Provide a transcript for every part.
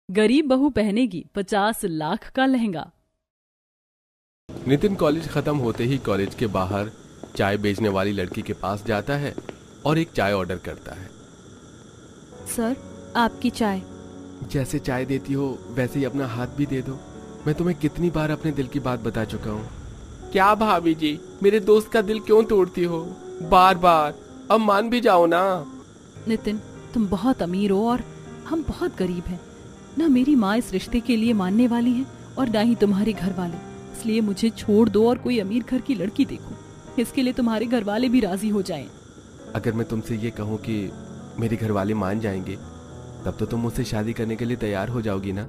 गरीब बहू पहनेगी 50 लाख का लहंगा। नितिन कॉलेज खत्म होते ही कॉलेज के बाहर चाय बेचने वाली लड़की के पास जाता है और एक चाय ऑर्डर करता है। सर, आपकी चाय। जैसे चाय देती हो वैसे ही अपना हाथ भी दे दो। मैं तुम्हें कितनी बार अपने दिल की बात बता चुका हूँ। क्या भाभी जी, मेरे दोस्त का दिल क्यों तोड़ती हो बार बार? अब मान भी जाओ ना। नितिन, तुम बहुत अमीर हो और हम बहुत गरीब हैं। ना मेरी माँ इस रिश्ते के लिए मानने वाली है और ना ही तुम्हारे घर वाले। इसलिए मुझे छोड़ दो और कोई अमीर घर की लड़की देखो। इसके लिए तुम्हारे घर वाले भी राजी हो जाएं। अगर मैं तुमसे ये कहूँ कि मेरे घर वाले मान जाएंगे तब तो तुम मुझसे शादी करने के लिए तैयार हो जाओगी ना?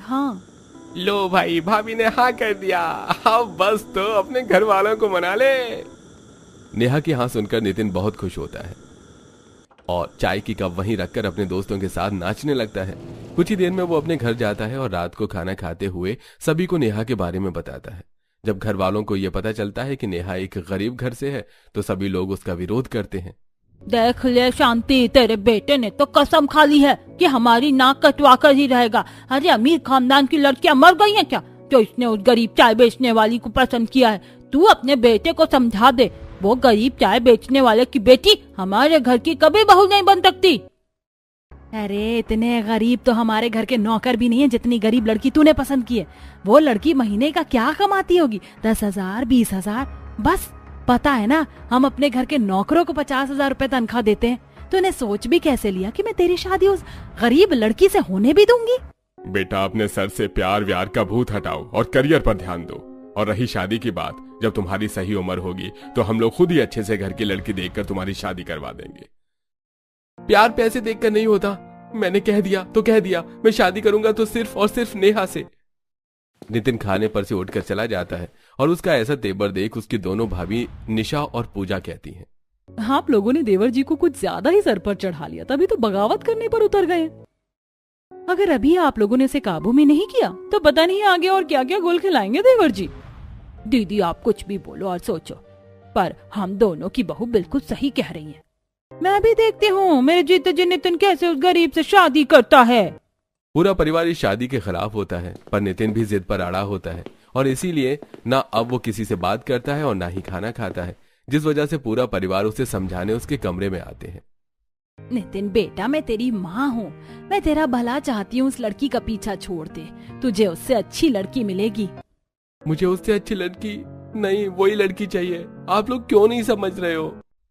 हाँ। लो भाई, भाभी ने हाँ कर दिया। अब बस तो अपने घर वालों को मना ले। नेहा की हाँ सुनकर नितिन बहुत खुश होता है और चाय की कप वहीं रखकर अपने दोस्तों के साथ नाचने लगता है। कुछ ही देर में वो अपने घर जाता है और रात को खाना खाते हुए सभी को नेहा के बारे में बताता है। जब घर वालों को यह पता चलता है कि नेहा एक गरीब घर से है तो सभी लोग उसका विरोध करते हैं। देख ले शांति, तेरे बेटे ने तो कसम खा ली है कि हमारी नाक कटवा कर ही रहेगा। अरे अमीर खानदान की लड़कियां मर गई हैं क्या जो इसने उस गरीब चाय बेचने वाली को पसंद किया है? तू अपने बेटे को समझा दे, वो गरीब चाय बेचने वाले की बेटी हमारे घर की कभी बहू नहीं बन सकती। अरे इतने गरीब तो हमारे घर के नौकर भी नहीं है जितनी गरीब लड़की तूने पसंद की है। वो लड़की महीने का क्या कमाती होगी? 10,000, 20,000 बस। पता है ना, हम अपने घर के नौकरों को 50,000 रुपए तनख्वाह देते हैं। तूने सोच भी कैसे लिया कि मैं तेरी शादी उस गरीब लड़की से होने भी दूंगी? बेटा, अपने सर से प्यार व्यार का भूत हटाओ और करियर पर ध्यान दो। और रही शादी की बात, जब तुम्हारी सही उम्र होगी तो हम लोग खुद ही अच्छे से घर की लड़की देखकर तुम्हारी शादी करवा देंगे। प्यार पैसे देखकर नहीं होता। मैंने कह दिया तो कह दिया, मैं शादी करूंगा तो सिर्फ और सिर्फ नेहा से। नितिन खाने पर से उठकर चला जाता है और उसका ऐसा तेवर देख उसकी दोनों भाभी निशा और पूजा कहती हैं। आप लोगों ने देवर जी को कुछ ज्यादा ही सर पर चढ़ा लिया, तभी तो बगावत करने पर उतर गए। अगर अभी आप लोगों ने इसे काबू में नहीं किया तो पता नहीं आगे और क्या क्या गोल खिलाएंगे देवर जी। दीदी, आप कुछ भी बोलो और सोचो, पर हम दोनों की बहू बिल्कुल सही कह रही है। मैं भी देखती हूँ मेरे जीते जी नितिन कैसे उस गरीब से शादी करता है। पूरा परिवार इस शादी के खिलाफ होता है, पर नितिन भी जिद पर अड़ा होता है और इसीलिए ना अब वो किसी से बात करता है और ना ही खाना खाता है, जिस वजह से पूरा परिवार उसे समझाने उसके कमरे में आते हैं। नितिन बेटा, मैं तेरी माँ हूँ, मैं तेरा भला चाहती हूँ। उस लड़की का पीछा छोड़ दे, तुझे उससे अच्छी लड़की मिलेगी। मुझे उससे अच्छी लड़की नहीं, वही लड़की चाहिए। आप लोग क्यों नहीं समझ रहे हो?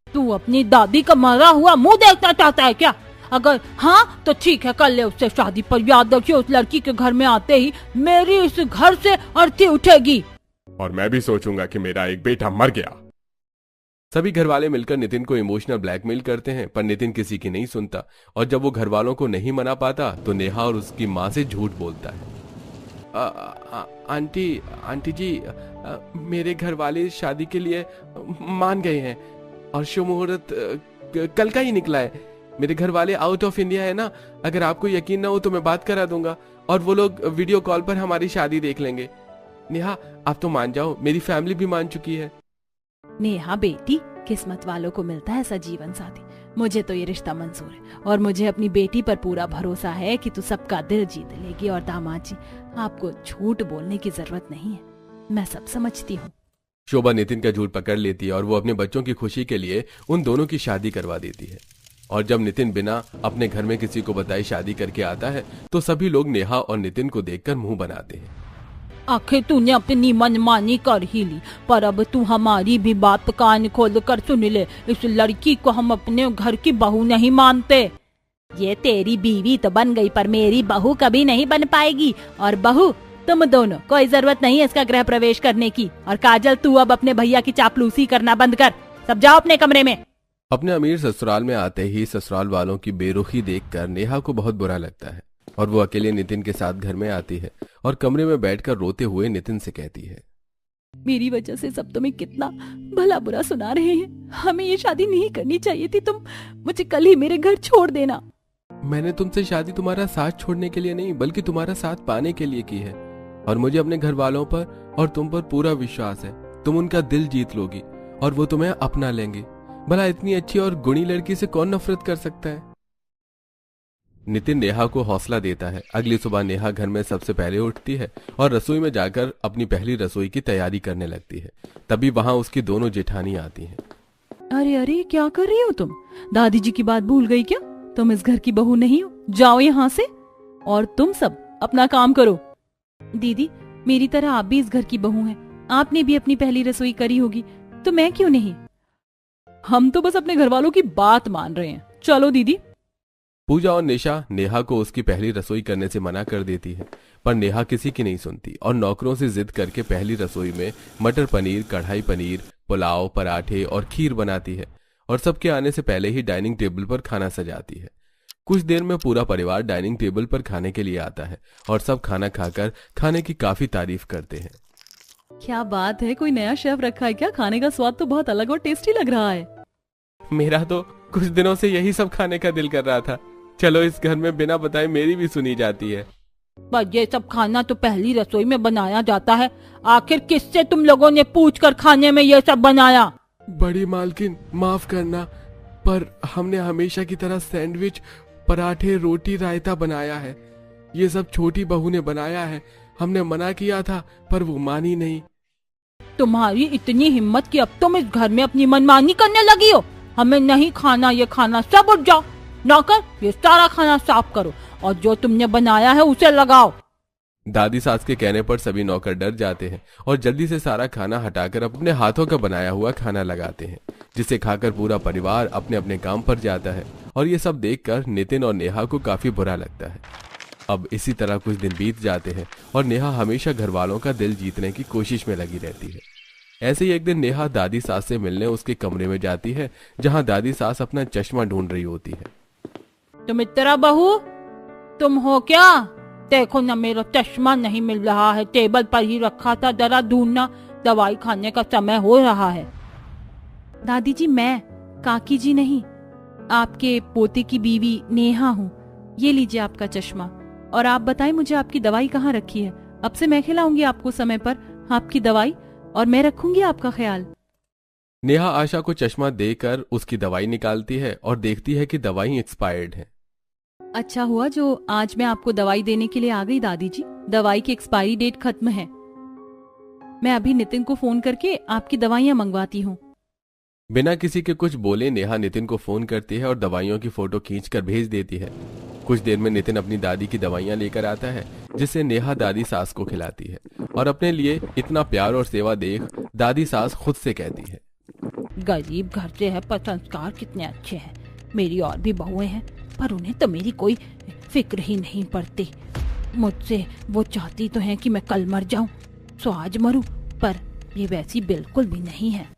तू अपनी दादी का मरा हुआ मुंह देखना चाहता है क्या? अगर हाँ तो ठीक है, कर ले उससे शादी, पर याद रखिए उस लड़की के घर में आते ही मेरी इस घर से अर्थी उठेगी। और मैं भी सोचूंगा कि मेरा एक बेटा मर गया। सभी घर वाले मिलकर नितिन को इमोशनल ब्लैकमेल करते हैं, पर नितिन किसी की नहीं सुनता और जब वो घर वालों को नहीं मना पाता तो नेहा और उसकी माँ से झूठ बोलता है। आंटी जी, मेरे घर वाले शादी के लिए मान गए हैं और शुभ मुहूर्त कल का ही निकला है। मेरे घर वाले आउट ऑफ इंडिया है ना, अगर आपको यकीन ना हो तो मैं बात करा दूंगा और वो लोग वीडियो कॉल पर हमारी शादी देख लेंगे। नेहा, आप तो मान जाओ, मेरी फैमिली भी मान चुकी है। नेहा बेटी, किस्मत वालों को मिलता है ऐसा जीवन साथी। मुझे तो ये रिश्ता मंजूर है और मुझे अपनी बेटी पर पूरा भरोसा है कि तू सबका दिल जीत लेगी। और दामाद जी, आपको झूठ बोलने की जरूरत नहीं है, मैं सब समझती हूँ। शोभा नितिन का झूठ पकड़ लेती है और वो अपने बच्चों की खुशी के लिए उन दोनों की शादी करवा देती है। और जब नितिन बिना अपने घर में किसी को बताए शादी करके आता है तो सभी लोग नेहा और नितिन को देखकर मुंह बनाते हैं। आखिर तूने अपनी मनमानी कर ही ली, पर अब तू हमारी भी बात कान खोल कर सुन ले। इस लड़की को हम अपने घर की बहू नहीं मानते। ये तेरी बीवी तो बन गई, पर मेरी बहू कभी नहीं बन पाएगी। और बहू तुम दोनों, कोई जरूरत नहीं है इसका गृह प्रवेश करने की। और काजल, तू अब अपने भैया की चापलूसी करना बंद कर, सब जाओ अपने कमरे में। अपने अमीर ससुराल में आते ही ससुराल वालों की बेरुखी देखकर नेहा को बहुत बुरा लगता है और वो अकेले नितिन के साथ घर में आती है और कमरे में बैठकर रोते हुए नितिन से कहती है, मेरी वजह से सब तुम्हें कितना भला बुरा सुना रहे हैं। हमें ये शादी नहीं करनी चाहिए थी। तुम मुझे कल ही मेरे घर छोड़ देना। मैंने तुमसे शादी तुम्हारा साथ छोड़ने के लिए नहीं बल्कि तुम्हारा साथ पाने के लिए की है और मुझे अपने घर वालों पर और तुम पर पूरा विश्वास है। तुम उनका दिल जीत लोगी और वो तुम्हें अपना लेंगे। भला इतनी अच्छी और गुणी लड़की से कौन नफरत कर सकता है? नितिन नेहा को हौसला देता है। अगली सुबह नेहा घर में सबसे पहले उठती है और रसोई में जाकर अपनी पहली रसोई की तैयारी करने लगती है। तभी वहां उसकी दोनों जेठानी आती हैं। अरे अरे, क्या कर रही हो तुम? दादी जी की बात भूल गई क्या? तुम इस घर की बहू नहीं हो, जाओ यहाँ से और तुम सब अपना काम करो। दीदी, मेरी तरह आप भी इस घर की बहू हैं। आपने भी अपनी पहली रसोई करी होगी, तो मैं क्यों नहीं? हम तो बस अपने घर वालों की बात मान रहे हैं। चलो दीदी। पूजा और निशा नेहा को उसकी पहली रसोई करने से मना कर देती है, पर नेहा किसी की नहीं सुनती और नौकरों से जिद करके पहली रसोई में मटर पनीर, कढ़ाई पनीर, पुलाव, पराठे और खीर बनाती है और सबके आने से पहले ही डाइनिंग टेबल पर खाना सजाती है। कुछ देर में पूरा परिवार डाइनिंग टेबल पर खाने के लिए आता है और सब खाना खाकर खाने की काफी तारीफ करते हैं। क्या बात है, कोई नया शेफ रखा है क्या? खाने का स्वाद तो बहुत अलग और टेस्टी लग रहा है। मेरा तो कुछ दिनों से यही सब खाने का दिल कर रहा था। चलो, इस घर में बिना बताए मेरी भी सुनी जाती है। पर ये सब खाना तो पहली रसोई में बनाया जाता है। आखिर किससे तुम लोगों ने पूछकर खाने में ये सब बनाया? बड़ी मालकिन, माफ करना, पर हमने हमेशा की तरह सैंडविच, पराठे, रोटी, रायता बनाया है। ये सब छोटी बहू ने बनाया है। हमने मना किया था पर वो मानी नहीं। तुम्हारी इतनी हिम्मत कि अब तुम इस घर में अपनी मनमानी करने लगी हो। हमें नहीं खाना ये खाना, सब उठ जाओ। नौकर, ये सारा खाना साफ करो और जो तुमने बनाया है उसे लगाओ। दादी सास के कहने पर सभी नौकर डर जाते हैं और जल्दी से सारा खाना हटाकर अपने हाथों का बनाया हुआ खाना लगाते हैं, जिसे खाकर पूरा परिवार अपने अपने काम पर जाता है। और ये सब देखकर नितिन और नेहा को काफी बुरा लगता है। अब इसी तरह कुछ दिन बीत जाते हैं और नेहा हमेशा घर वालों का दिल जीतने की कोशिश में लगी रहती है। ऐसे ही एक दिन नेहा दादी सास से मिलने उसके कमरे में जाती है, जहां दादी सास अपना चश्मा ढूंढ रही होती है। सुमित्रा बहू, तुम हो क्या? देखो ना, मेरा चश्मा नहीं मिल रहा है। टेबल पर ही रखा था, जरा ढूंढना। दवाई खाने का समय हो रहा है। दादी जी, मैं काकी जी नहीं, आपके पोते की बीवी नेहा हूँ। ये लीजिए आपका चश्मा। और आप बताएं मुझे आपकी दवाई कहाँ रखी है? अब से मैं खिलाऊंगी आपको समय पर आपकी दवाई और मैं रखूंगी आपका ख्याल। नेहा आशा को चश्मा देकर उसकी दवाई निकालती है और देखती है कि दवाई एक्सपायर्ड है। अच्छा हुआ जो आज मैं आपको दवाई देने के लिए आ गई दादी जी। दवाई की एक्सपायरी डेट खत्म है। मैं अभी नितिन को फोन करके आपकी दवाइयां मंगवाती हूँ। बिना किसी के कुछ बोले नेहा नितिन को फोन करती है और दवाइयों की फोटो खींचकर भेज देती है। कुछ देर में नितिन अपनी दादी की दवाइयां लेकर आता है, जिसे नेहा दादी सास को खिलाती है और अपने लिए इतना प्यार और सेवा देख दादी सास खुद से कहती है, गरीब घर से है पर संस्कार कितने अच्छे हैं। मेरी और भी बहुएं हैं पर उन्हें तो मेरी कोई फिक्र ही नहीं पड़ती। मुझसे वो चाहती तो है कि मैं कल मर जाऊं, सो आज मरूं, पर ये वैसी बिल्कुल भी नहीं है।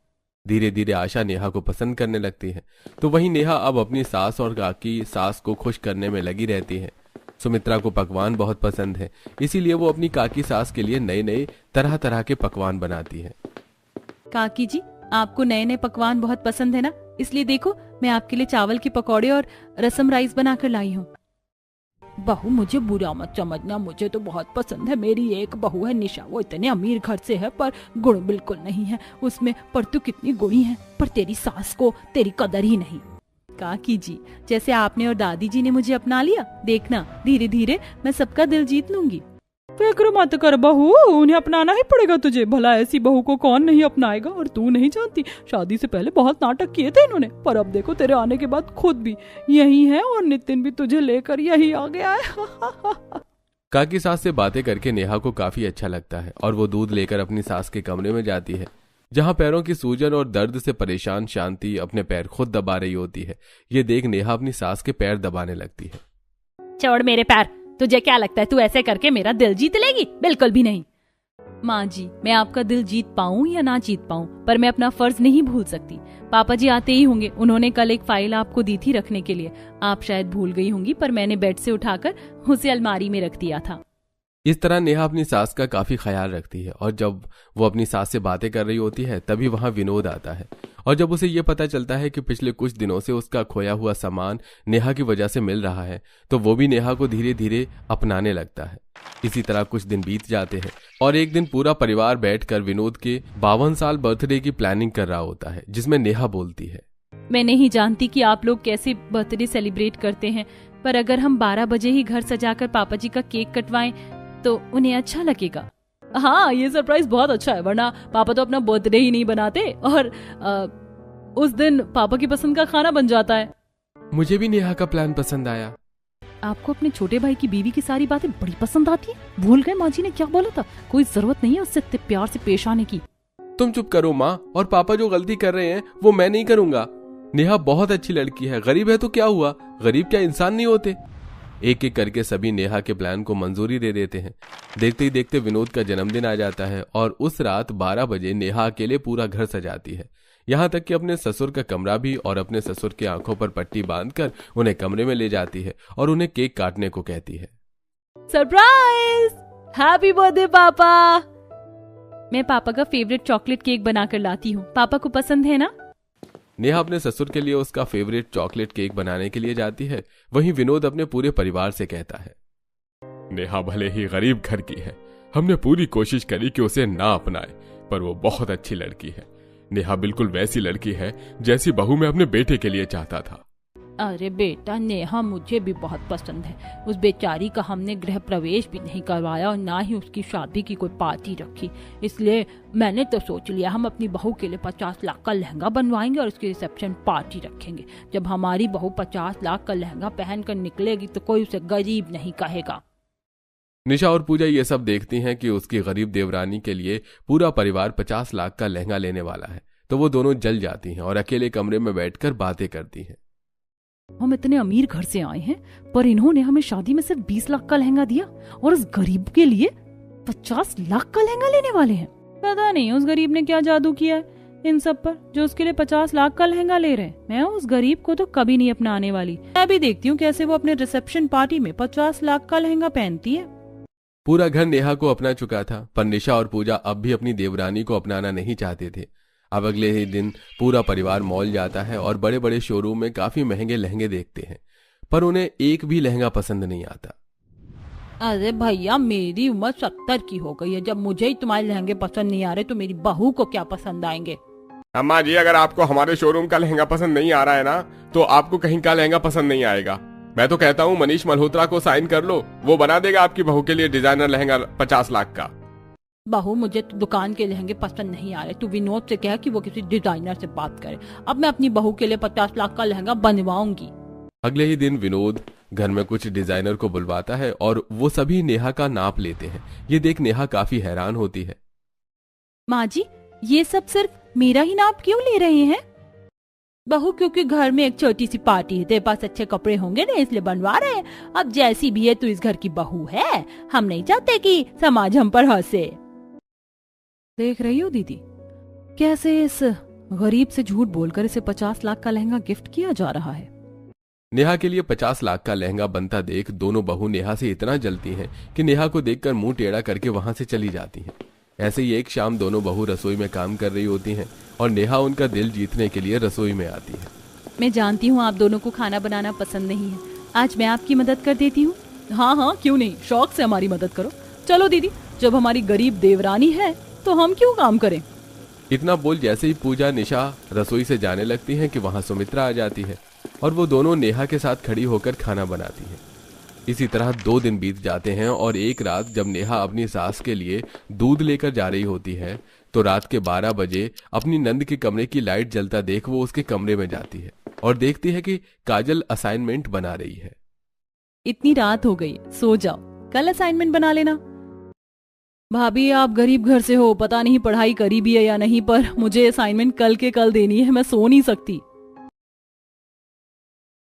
धीरे धीरे आशा नेहा को पसंद करने लगती है, तो वहीं नेहा अब अपनी सास और काकी सास को खुश करने में लगी रहती है। सुमित्रा को पकवान बहुत पसंद है, इसीलिए वो अपनी काकी सास के लिए नए नए तरह तरह के पकवान बनाती है। काकी जी, आपको नए नए पकवान बहुत पसंद है ना, इसलिए देखो मैं आपके लिए चावल के पकौड़े और रसम राइस बनाकर लाई हूँ। बहू, मुझे बुरा मत समझना, मुझे तो बहुत पसंद है। मेरी एक बहू है निशा, वो इतने अमीर घर से है पर गुण बिल्कुल नहीं है उसमें। पर तू कितनी गुणी है, पर तेरी सास को तेरी कदर ही नहीं। काकी जी, जैसे आपने और दादी जी ने मुझे अपना लिया, देखना धीरे धीरे मैं सबका दिल जीत लूंगी। फिक्र मत कर बहू, उन्हें अपनाना ही पड़ेगा तुझे। भला ऐसी बहू को कौन नहीं अपनाएगा। और तू नहीं जानती, शादी से पहले बहुत नाटक किए थे इन्होंने, पर अब देखो तेरे आने के बाद खुद भी यही है और नितिन भी तुझे लेकर यही आ गया है। काकी सास से बातें करके नेहा को काफी अच्छा लगता है और वो दूध लेकर अपनी सास के कमरे में जाती है, जहाँ पैरों की सूजन और दर्द से परेशान शांति अपने पैर खुद दबा रही होती है। ये देख नेहा अपनी सास के पैर दबाने लगती है। छोड़ मेरे पैर, तुझे क्या लगता है तू ऐसे करके मेरा दिल जीत लेगी? बिल्कुल भी नहीं। माँ जी, मैं आपका दिल जीत पाऊँ या ना जीत पाऊँ, पर मैं अपना फर्ज नहीं भूल सकती। पापा जी आते ही होंगे, उन्होंने कल एक फाइल आपको दी थी रखने के लिए। आप शायद भूल गई होंगी, पर मैंने बेड से उठाकर उसे अलमारी में रख दिया था। इस तरह नेहा अपनी सास का काफी ख्याल रखती है और जब वो अपनी सास से बातें कर रही होती है तभी वहां विनोद आता है और जब उसे ये पता चलता है कि पिछले कुछ दिनों से उसका खोया हुआ सामान नेहा की वजह से मिल रहा है, तो वो भी नेहा को धीरे धीरे अपनाने लगता है। इसी तरह कुछ दिन बीत जाते हैं और एक दिन पूरा परिवार बैठकर विनोद के 52 साल बर्थडे की प्लानिंग कर रहा होता है, जिसमें नेहा बोलती है, मैं नहीं जानती कि आप लोग कैसे बर्थडे सेलिब्रेट करते हैं, पर अगर हम 12 बजे ही घर सजाकर पापा जी का केक कटवाएं तो उन्हें अच्छा लगेगा। हाँ, ये सरप्राइज बहुत अच्छा है, वरना पापा तो अपना बर्थडे ही नहीं बनाते और उस दिन पापा की पसंद का खाना बन जाता है। मुझे भी नेहा का प्लान पसंद आया। आपको अपने छोटे भाई की बीवी की सारी बातें बड़ी पसंद आती है। भूल गए माँ जी ने क्या बोला था? कोई जरूरत नहीं है उससे इतने प्यार से पेश आने की। तुम चुप करो माँ, और पापा जो गलती कर रहे हैं वो मैं नहीं करूंगा। नेहा बहुत अच्छी लड़की है, गरीब है तो क्या हुआ, गरीब क्या इंसान नहीं होते। एक एक करके सभी नेहा के प्लान को मंजूरी दे देते हैं। देखते ही देखते विनोद का जन्मदिन आ जाता है और उस रात 12 बजे नेहा अकेले पूरा घर सजाती है, यहाँ तक कि अपने ससुर का कमरा भी, और अपने ससुर की आंखों पर पट्टी बांधकर उन्हें कमरे में ले जाती है और उन्हें केक काटने को कहती है। सरप्राइज! हैप्पी बर्थडे पापा! मैं पापा का फेवरेट चॉकलेट केक बनाकर लाती हूँ, पापा को पसंद है ना? नेहा अपने ससुर के लिए उसका फेवरेट चॉकलेट केक बनाने के लिए जाती है। वहीं विनोद अपने पूरे परिवार से कहता है, नेहा भले ही गरीब घर की है, हमने पूरी कोशिश करी कि उसे ना अपनाए, पर वो बहुत अच्छी लड़की है। नेहा बिल्कुल वैसी लड़की है जैसी बहू मैं अपने बेटे के लिए चाहता था। अरे बेटा, नेहा मुझे भी बहुत पसंद है। उस बेचारी का हमने गृह प्रवेश भी नहीं करवाया और ना ही उसकी शादी की कोई पार्टी रखी, इसलिए मैंने तो सोच लिया हम अपनी बहू के लिए 50 लाख का लहंगा बनवाएंगे और उसकी रिसेप्शन पार्टी रखेंगे। जब हमारी बहू 50 लाख का लहंगा पहनकर निकलेगी तो कोई उसे गरीब नहीं कहेगा। निशा और पूजा ये सब देखती हैं कि उसकी गरीब देवरानी के लिए पूरा परिवार 50 लाख का लहंगा लेने वाला है, तो वो दोनों जल जाती हैं और अकेले कमरे में बैठकर बातें करती हैं। हम इतने अमीर घर से आए हैं, पर इन्होंने हमें शादी में सिर्फ 20 लाख का लहंगा दिया और उस गरीब के लिए 50 लाख का लहंगा लेने वाले हैं। पता नहीं उस गरीब ने क्या जादू किया है इन सब पर, जो उसके लिए 50 लाख का लहंगा ले रहे हैं। मैं उस गरीब को तो कभी नहीं अपनाने वाली। मैं भी देखती हूँ कैसे वो अपने रिसेप्शन पार्टी में 50 लाख का लहंगा पहनती है। पूरा घर नेहा को अपना चुका था, पर निशा और पूजा अब भी अपनी देवरानी को अपनाना नहीं चाहते थे। अब अगले ही दिन पूरा परिवार मॉल जाता है और बड़े बड़े शोरूम में काफी महंगे लहंगे देखते हैं, पर उन्हें एक भी लहंगा पसंद नहीं आता। अरे भैया, मेरी उम्र 70 की हो गई है, जब मुझे ही तुम्हारे लहंगे पसंद नहीं आ रहे तो मेरी बहू को क्या पसंद आएंगे। अम्मा जी, अगर आपको हमारे शोरूम का लहंगा पसंद नहीं आ रहा है ना, तो आपको कहीं का लहंगा पसंद नहीं आएगा। मैं तो कहता हूँ मनीष मल्होत्रा को साइन कर लो, वो बना देगा आपकी बहू के लिए डिजाइनर लहंगा 50 लाख का। बहू, मुझे तो दुकान के लहंगे पसंद नहीं आ रहे, तू विनोद से कह कि वो किसी डिजाइनर से बात करे। अब मैं अपनी बहू के लिए 50 लाख का लहंगा बनवाऊंगी। अगले ही दिन विनोद घर में कुछ डिजाइनर को बुलवाता है और वो सभी नेहा का नाप लेते हैं। ये देख नेहा काफी हैरान होती है। माँ जी, ये सब सिर्फ मेरा ही नाप क्यों ले रहे हैं? बहू, क्योंकि घर में एक छोटी सी पार्टी है, तेरे पास अच्छे कपड़े होंगे ना, इसलिए बनवा रहे हैं। अब जैसी भी है तू इस घर की बहू है, हम नहीं चाहते कि समाज हम पर हंसे। देख रही हो दीदी, कैसे इस गरीब से झूठ बोलकर इसे 50 लाख का लहंगा गिफ्ट किया जा रहा है। नेहा के लिए 50 लाख का लहंगा बनता देख दोनों बहू नेहा से इतना जलती हैं कि नेहा को देखकर मुंह टेढ़ा करके वहां से चली जाती हैं। ऐसे ही एक शाम दोनों बहू रसोई में काम कर रही होती हैं और नेहा उनका दिल जीतने के लिए रसोई में आती है। मैं जानती हूँ आप दोनों को खाना बनाना पसंद नहीं है, आज मैं आपकी मदद कर देती हूँ। हाँ हाँ, क्यों नहीं, शौक से हमारी मदद करो। चलो दीदी, जब हमारी गरीब देवरानी है तो हम क्यों काम करें। इतना बोल जैसे ही पूजा निशा रसोई से जाने लगती हैं कि वहां सुमित्रा आ जाती है और वो दोनों नेहा के साथ खड़ी होकर खाना बनाती है। इसी तरह 2 दिन बीत जाते हैं और एक रात जब नेहा अपनी सास के लिए दूध लेकर जा रही होती है तो रात के 12 बजे अपनी नंद के कमरे की लाइट जलता देख वो उसके कमरे में जाती है और देखती है कि काजल असाइनमेंट बना रही है। इतनी रात हो गई, सो जाओ, कल असाइनमेंट बना लेना। भाभी, आप गरीब घर से हो, पता नहीं पढ़ाई करी भी है या नहीं, पर मुझे असाइनमेंट कल के कल देनी है, मैं सो नहीं सकती।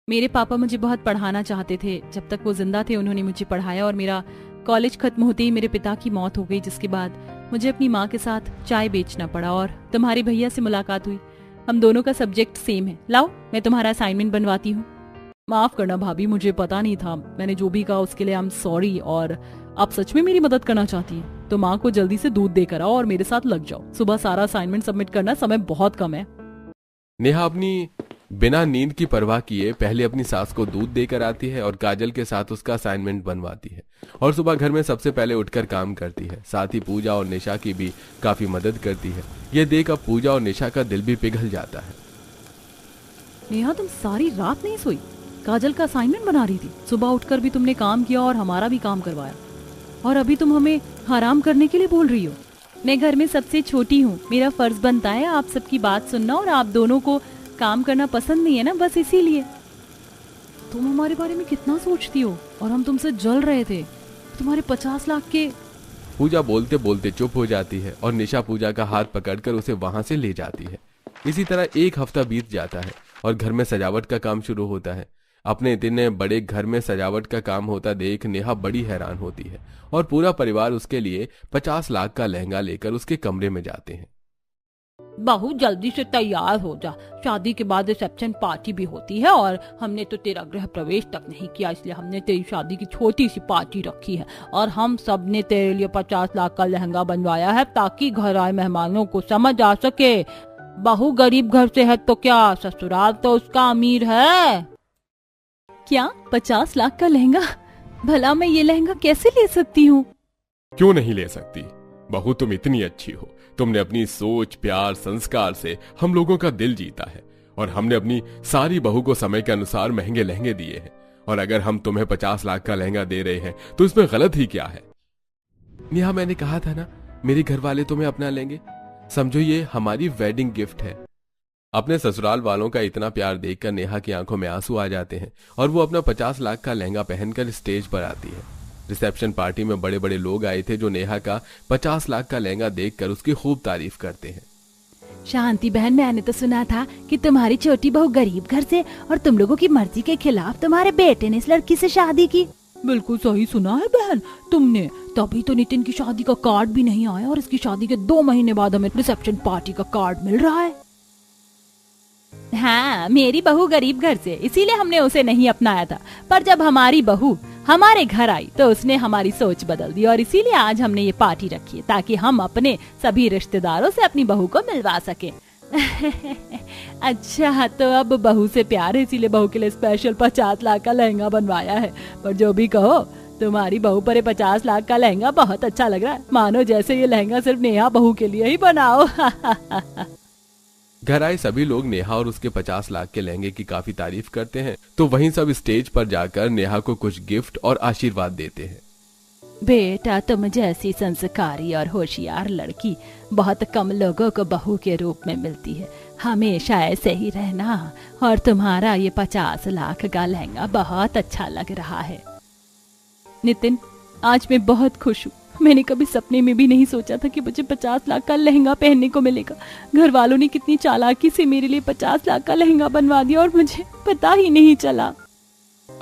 मेरे पापा मुझे बहुत पढ़ाना चाहते थे, जब तक वो जिंदा थे उन्होंने मुझे पढ़ाया और मेरा कॉलेज खत्म होते ही मेरे पिता की मौत हो गई, जिसके बाद मुझे अपनी माँ के साथ चाय बेचना पड़ा और तुम्हारे भैया से मुलाकात हुई। हम दोनों का सब्जेक्ट सेम है, लाओ मैं तुम्हारा असाइनमेंट बनवाती हूँ। माफ करना भाभी, मुझे पता नहीं था, मैंने जो भी कहा उसके लिए आई एम सॉरी। और आप सच में मेरी मदद करना चाहती हैं तो माँ को जल्दी से दूध देकर आओ और मेरे साथ लग जाओ। सुबह सारा असाइनमेंट सबमिट करना, समय बहुत कम है। नेहा अपनी बिना नींद की परवाह किए पहले अपनी सास को दूध देकर आती है और काजल के साथ उसका असाइनमेंट बनवाती है और सुबह घर में सबसे पहले उठकर काम करती है। साथ ही पूजा और निशा की भी काफी मदद करती है। ये देख अब पूजा और निशा का दिल भी पिघल जाता है। नेहा, तुम सारी रात नहीं सोई? काजल का असाइनमेंट बना रही थी। सुबह उठकर भी तुमने काम किया और हमारा भी काम करवाया, और अभी तुम हमें आराम करने के लिए बोल रही हो। मैं घर में सबसे छोटी हूँ, मेरा फर्ज बनता है आप सबकी बात सुनना, और आप दोनों को काम करना पसंद नहीं है ना, बस इसीलिए। तुम हमारे बारे में कितना सोचती हो, और हम तुमसे जल रहे थे। तुम्हारे 50 लाख के। पूजा बोलते बोलते चुप हो जाती है और निशा पूजा का हाथ पकड़कर उसे वहां से ले जाती है। इसी तरह एक हफ्ता बीत जाता है और घर में सजावट का काम शुरू होता है। अपने इतने बड़े घर में सजावट का काम होता देख नेहा बड़ी हैरान होती है और पूरा परिवार उसके लिए 50 लाख का लहंगा लेकर उसके कमरे में जाते हैं। बहू जल्दी से तैयार हो जा, शादी के बाद रिसेप्शन पार्टी भी होती है, और हमने तो तेरा गृह प्रवेश तक नहीं किया, इसलिए हमने तेरी शादी की छोटी सी पार्टी रखी है, और हम सब ने तेरे लिए 50 लाख का लहंगा बनवाया है ताकि घर आए मेहमानों को समझ आ सके। बहू गरीब घर से है तो क्या, ससुराल तो उसका अमीर है। क्या 50 लाख का लहंगा? भला मैं ये लहंगा कैसे ले सकती हूँ? क्यों नहीं ले सकती? बहू तुम इतनी अच्छी हो, तुमने अपनी सोच, प्यार, संस्कार से हम लोगों का दिल जीता है, और हमने अपनी सारी बहू को समय के अनुसार महंगे लहंगे दिए हैं, और अगर हम तुम्हें 50 लाख का लहंगा दे रहे हैं तो इसमें गलत ही क्या है? नेहा, मैंने कहा था ना मेरे घर वाले तुम्हें अपना लेंगे, समझो ये हमारी वेडिंग गिफ्ट है। अपने ससुराल वालों का इतना प्यार देखकर नेहा की आंखों में आंसू आ जाते हैं और वो अपना 50 लाख का लहंगा पहनकर स्टेज पर आती है। रिसेप्शन पार्टी में बड़े बड़े लोग आए थे जो नेहा का 50 लाख का लहंगा देखकर उसकी खूब तारीफ करते हैं। शांति बहन, मैंने तो सुना था कि तुम्हारी छोटी बहू गरीब घर से और तुम लोगों की मर्जी के खिलाफ तुम्हारे बेटे ने इस लड़की से शादी की। बिल्कुल सही सुना है बहन तुमने, तभी तो नितिन की शादी का कार्ड भी नहीं आया और इसकी शादी के 2 महीने बाद हमें रिसेप्शन पार्टी का कार्ड मिल रहा है। हाँ, मेरी बहू गरीब घर से, इसीलिए हमने उसे नहीं अपनाया था, पर जब हमारी बहू हमारे घर आई तो उसने हमारी सोच बदल दी, और इसीलिए आज हमने ये पार्टी रखी है ताकि हम अपने सभी रिश्तेदारों से अपनी बहू को मिलवा सके। अच्छा, तो अब बहू से प्यार है इसीलिए बहू के लिए स्पेशल 50 लाख का लहंगा बनवाया है, पर जो भी कहो तुम्हारी बहू पर 50 लाख का लहंगा बहुत अच्छा लग रहा है, मानो जैसे ये लहंगा सिर्फ नेहा बहू के लिए ही बनाओ। घर आए सभी लोग नेहा और उसके 50 लाख के लहंगे की काफी तारीफ करते हैं, तो वहीं सब स्टेज पर जाकर नेहा को कुछ गिफ्ट और आशीर्वाद देते हैं। बेटा, तुम जैसी संस्कारी और होशियार लड़की बहुत कम लोगों को बहू के रूप में मिलती है, हमेशा ऐसे ही रहना, और तुम्हारा ये 50 लाख का लहंगा बहुत अच्छा लग रहा है। नितिन, आज मैं बहुत खुश हूँ। मैंने कभी सपने में भी नहीं सोचा था कि मुझे 50 लाख का लहंगा पहनने को मिलेगा। घर वालों ने कितनी चालाकी से मेरे लिए 50 लाख का लहंगा बनवा दिया और मुझे पता ही नहीं चला।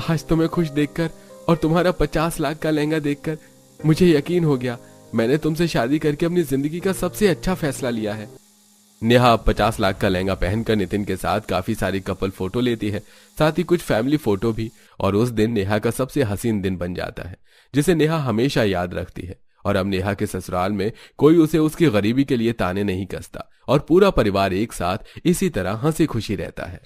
आज तुम्हें खुश देखकर और तुम्हारा 50 लाख का लहंगा देखकर मुझे यकीन हो गया, मैंने तुमसे शादी करके अपनी जिंदगी का सबसे अच्छा फैसला लिया है। नेहा 50 लाख का लहंगा पहनकर नितिन के साथ काफी सारी कपल फोटो लेती है, साथ ही कुछ फैमिली फोटो भी, और उस दिन नेहा का सबसे हसीन दिन बन जाता है जिसे नेहा हमेशा याद रखती है। और अब नेहा के ससुराल में कोई उसे उसकी गरीबी के लिए ताने नहीं कसता और पूरा परिवार एक साथ इसी तरह हंसी खुशी रहता है।